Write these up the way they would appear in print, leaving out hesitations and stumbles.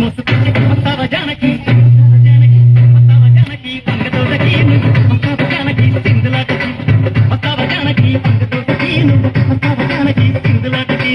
మోసుకొచ్చి వస్తావా జానకి పంగతోటకి వస్తావా జానకి సింధులాటకి వస్తావా జానకి పంగతోటకి వస్తావా జానకి సింధులాటకి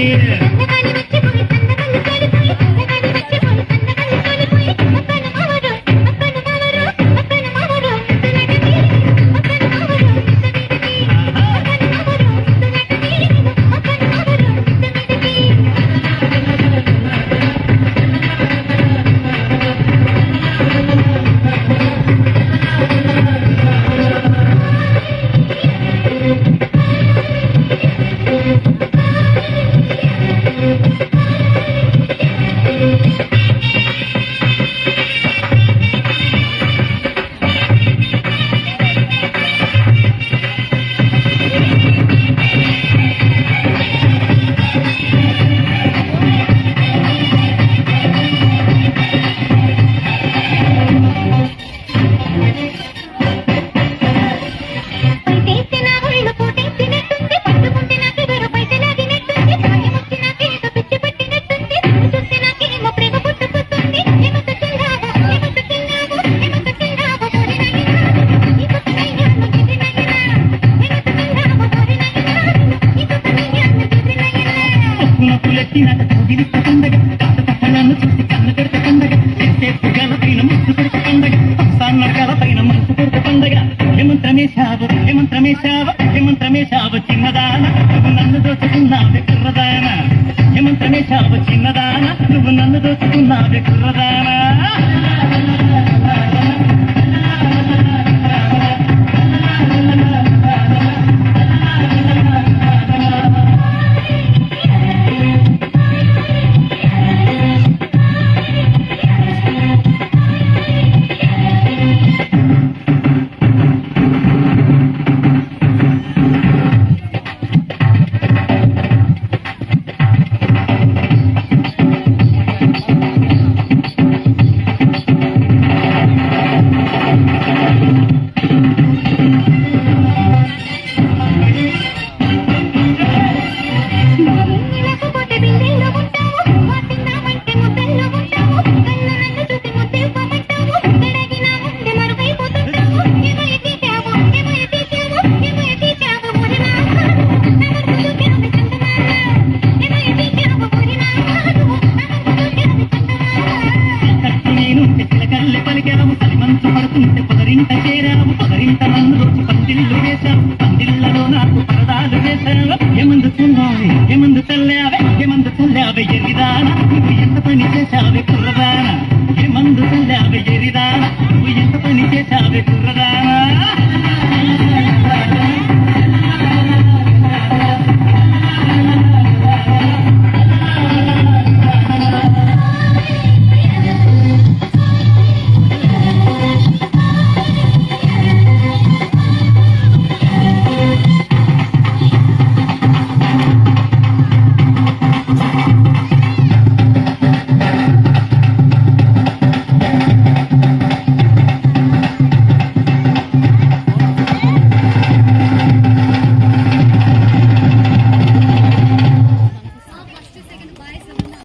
నన్ను చూసి కన్ను పెడత పండగ గల పైన ముసు పెడత పండగ గల పైన మనసు పెడత పండగ హేమంత్రమేశావ చిన్నదాన నువ్వు నన్ను దోచుకున్నావే కుర్రదాన హేమంత్రమేశావ చిన్నదాన నువ్వు నన్ను దోచుకున్నావే కుర్రదాన